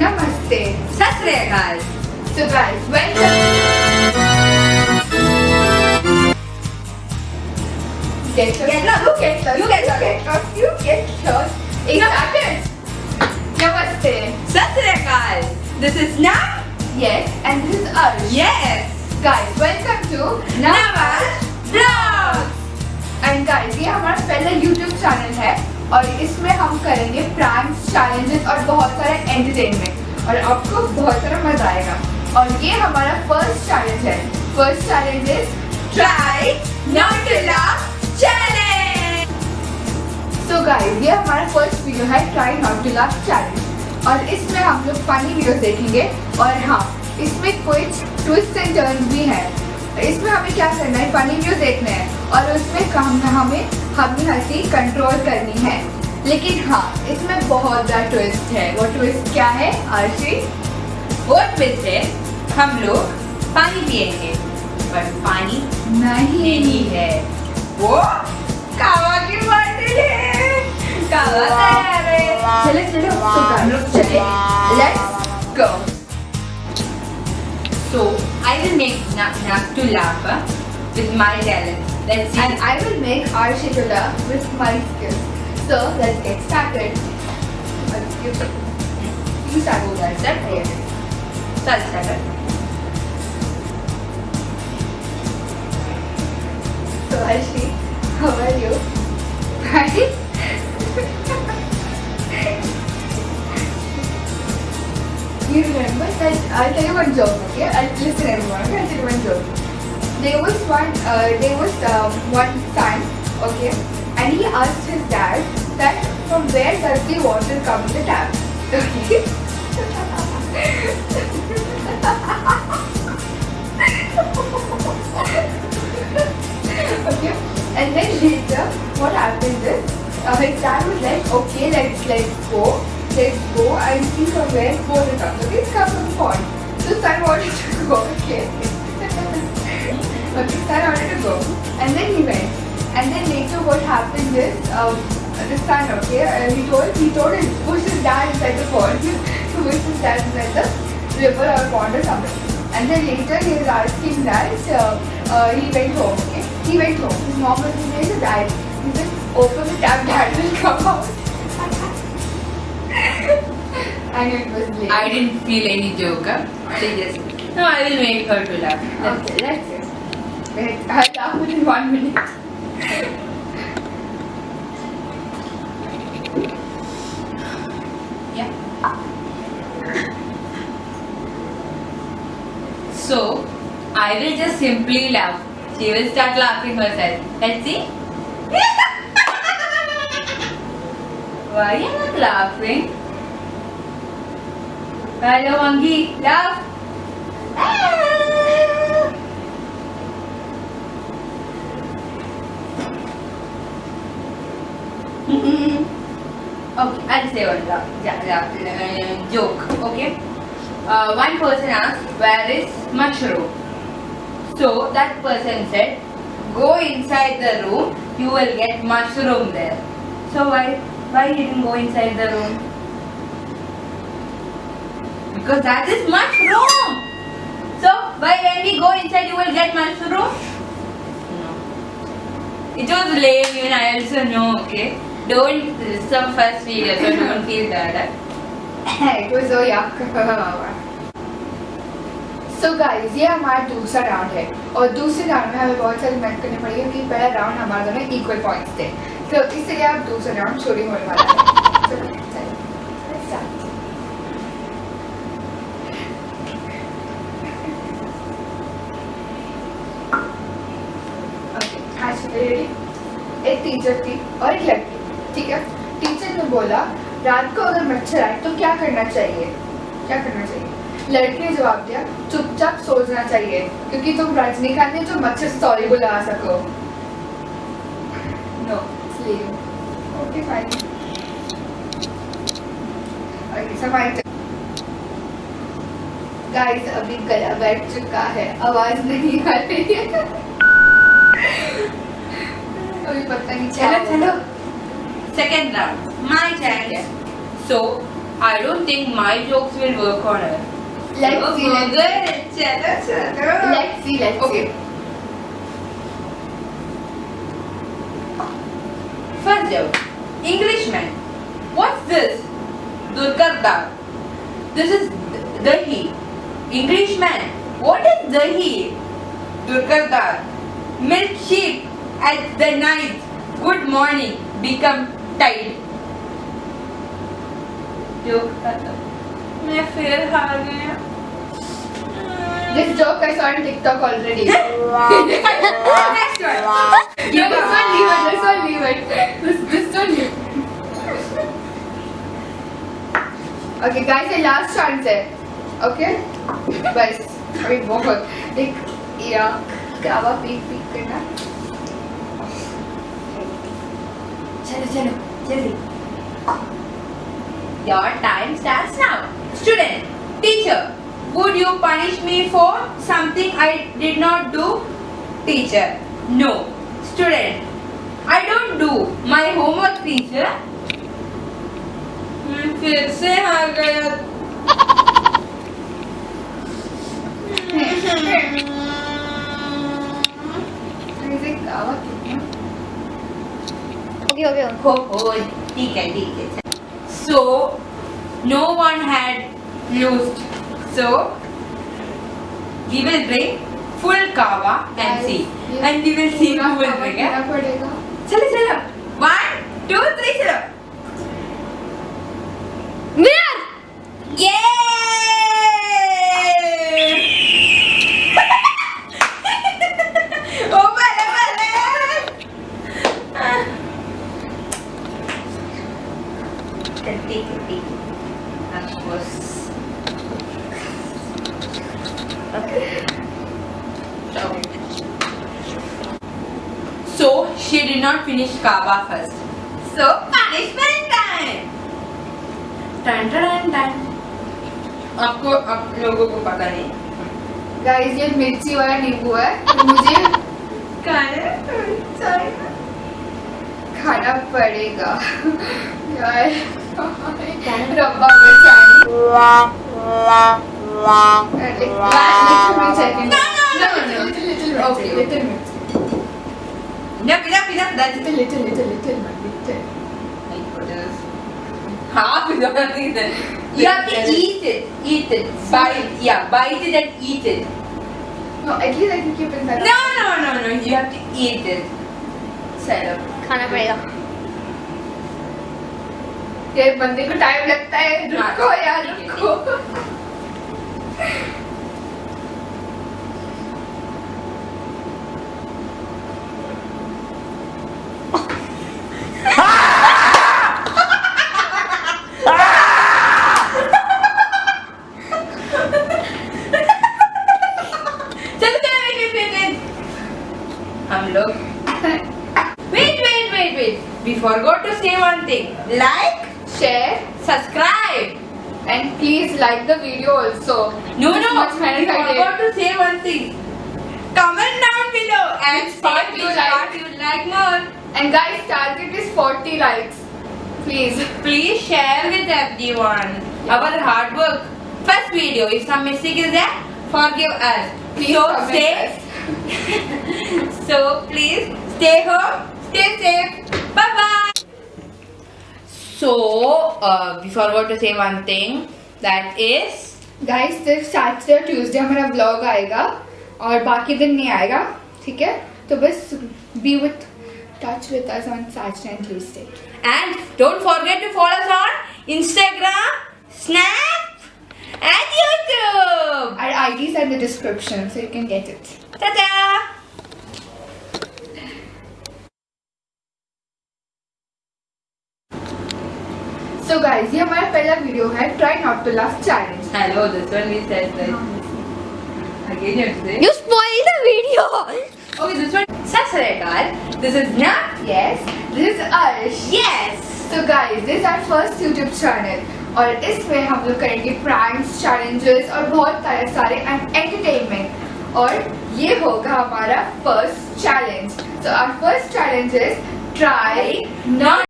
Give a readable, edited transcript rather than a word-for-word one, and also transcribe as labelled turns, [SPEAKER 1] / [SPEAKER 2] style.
[SPEAKER 1] Namaste.
[SPEAKER 2] सत श्री अकाल.
[SPEAKER 1] So guys, welcome. Get lost. Exactly. Namaste.
[SPEAKER 2] सत श्री अकाल. This is Na.
[SPEAKER 1] Yes, and this is Arsh.
[SPEAKER 2] Yes.
[SPEAKER 1] Guys, welcome to
[SPEAKER 2] Navas Vlogs.
[SPEAKER 1] And guys ये हमारा पहला YouTube channel है और इसमें हम करेंगे प्रैंक्स, चैलेंजेस और बहुत सारे एंटरटेनमेंट और आपको बहुत सारा मजा आएगा. और ये हमारा फर्स्ट चैलेंज है. First challenge is
[SPEAKER 2] Try not to laugh challenge.
[SPEAKER 1] So guys ये हमारा फर्स्ट वीडियो है try not to laugh challenge और इसमें हम लोग फनी वीडियो देखेंगे. और हाँ, इसमें कुछ ट्विस्ट एंड टर्न्स भी हैं. इसमें हमें क्या करना है, फनी वीडियो देखना है और उसमें हमें अपनी हंसी कंट्रोल करनी है. लेकिन हाँ, इसमें बहुत ज़्यादा ट्विस्ट है. वो ट्विस्ट क्या है आरशी?
[SPEAKER 2] वो ट्विस्ट है हम लोग पानी पिएंगे पर पानी नहीं है. वो कावा की बॉटल है. कावा तैयार है.
[SPEAKER 1] चलो हम लोग चले. Let's go.
[SPEAKER 2] So I will make Nav to laugh with my talent. Let's see.
[SPEAKER 1] And I will make Arshi to laugh with my skills. So let's get started. You start with that.
[SPEAKER 2] Start here. Start.
[SPEAKER 1] So Arshi, how are you? Fine. You remember that? I'll tell you one joke, okay? Listen everyone, okay? I'll tell you one joke. There was one son, okay? And he asked his dad that from where does the water come in the tap? Okay? Okay? And then later, what happened is, his dad was like, okay, let's go and see from where water comes. Okay, it comes from the pond. So son wanted to go. Okay. Okay, son wanted to go, and then he went. And then later, what happened is, the son, okay, he told his push his dad inside the pond. To push his dad inside the river or pond or something. And then later, he was asking that he went home. Okay, he went home. His mom was saying to dad, he said, open the tap, dad will come out. And it was late.
[SPEAKER 2] I didn't feel any joke. Seriously. No, I will make her to laugh.
[SPEAKER 1] Okay, that's it. Wait, I'll laugh within 1 minute.
[SPEAKER 2] Yeah. So, I will just simply laugh. She will start laughing herself. Let's see. Why are you not laughing? Hello, monkey. Laugh. Okay, I'll say one joke. Okay. One person asked, "Where is mushroom?" So that person said, "Go inside the room. You will get mushroom there." So why he didn't go inside the room? Because that is mushroom. So why when we go inside you will get mushroom? No. It was lame. Even I also know. Okay. Don't some first video, so don't feel bad.
[SPEAKER 1] It was so yuck. So guys, ये हमारा दूसरा round है और दूसरे round में हमें बहुत सारी मेहनत करनी पड़ेगी क्योंकि पहला राउंड हमारा दोनों इक्वल पॉइंट्स थे. तो इसलिए अब दूसरा राउंड चोरी होने वाला है. एक टीचर थी और एक लड़की. ठीक है. टीचर ने बोला रात को अगर मच्छर आए तो क्या करना चाहिए. लड़की ने जवाब दिया चुपचाप सोचना चाहिए क्योंकि तुम रजनीकांत ने जो मच्छर स्टोरी को लगा सको. No okay fine. गाइस अभी गला बैठ चुका है, आवाज नहीं आ रही है. अभी पता नहीं.
[SPEAKER 2] चलो Second round, my challenge. So I don't think my jokes will work on her.
[SPEAKER 1] Let's see.
[SPEAKER 2] Okay. First joke. Englishman. What's this? Durkardar. This is dahi. Englishman. What is dahi? Durkardar. Milk sheep at the night. Good morning. Become tide. Joke खत्म. मैं फिर हार गया.
[SPEAKER 1] This joke I saw on TikTok already.
[SPEAKER 2] Next one.
[SPEAKER 1] No, this one leave it. This one leave it. Okay guys, ये last chance है. Okay? बस अभी बहुत एक या कावा पीक करना.
[SPEAKER 2] चलो जल्दी. Your time starts now. Student, teacher, would you punish me for something I did not do? Teacher, no. Student, I don't do my homework, teacher. मैं फिर से हार गया.
[SPEAKER 1] ऐसे कावा कितना?
[SPEAKER 3] Okay.
[SPEAKER 2] हो ठीक है. So no one had lost. So we will drink full kava and see, and we will see who will drink.
[SPEAKER 1] पड़ेगा.
[SPEAKER 2] चलो 1, 2, 3 चलो.
[SPEAKER 3] Mirror.
[SPEAKER 2] Yay! Oh my God! Take it. Of course. So she did not finish kava first. So punishment time. Dun. आप लोगों को पता नहीं.
[SPEAKER 1] Guys, ये मिर्ची वाला नींबू है. तो मुझे खाना पड़ेगा. यार रब्बा बचानी. Okay, little bit.
[SPEAKER 2] Enough. That's it.
[SPEAKER 1] Little.
[SPEAKER 2] Half is nothing then. You have to eat it. Bite it and eat it.
[SPEAKER 1] No, at least I can keep it inside.
[SPEAKER 2] No. You have to eat it. चलो.
[SPEAKER 3] खाना पड़ेगा.
[SPEAKER 1] ये बंदे को time लगता है. रुको यार, रुको.
[SPEAKER 2] हम लोग. Wait. We forgot to say one thing. Like,
[SPEAKER 1] Share
[SPEAKER 2] subscribe.
[SPEAKER 1] and please like the video also.
[SPEAKER 2] No.
[SPEAKER 1] This much
[SPEAKER 2] We
[SPEAKER 1] meant I did.
[SPEAKER 2] forgot to say one thing. Comment down below and
[SPEAKER 1] Which
[SPEAKER 2] say
[SPEAKER 1] part you
[SPEAKER 2] which
[SPEAKER 1] like.
[SPEAKER 2] part you like more.
[SPEAKER 1] And guys, target is 40 likes. Please.
[SPEAKER 2] Please share with everyone our hard work. First video. If some mistake is there, forgive us.
[SPEAKER 1] Please comment us.
[SPEAKER 2] So please stay home, stay safe. Bye. So we forgot to say one thing. That is.
[SPEAKER 1] Guys, सिर्फ Saturday और Tuesday हमारा vlog आएगा और बाकी दिन नहीं आएगा. ठीक है? तो बस be with touch with us on Saturday and Tuesday.
[SPEAKER 2] And don't forget to follow us on Instagram, Snap, and YouTube.
[SPEAKER 1] Our IDs are in the description, so you can get it.
[SPEAKER 2] Ta-da!
[SPEAKER 1] So guys, ये हमारा पहला video है Try Not to Laugh Challenge.
[SPEAKER 2] Hello, this one we said that. Again, you have to say.
[SPEAKER 3] You spoiled the video.
[SPEAKER 2] Okay, this one. Sasrayakal. This is Nat.
[SPEAKER 1] Yes, this is Arsh.
[SPEAKER 2] Yes.
[SPEAKER 1] So guys, this is our first YouTube channel और इसमें हम लोग करेंगे pranks, challenges और बहुत सारे entertainment और ये होगा हमारा first challenge. So our first challenge is try not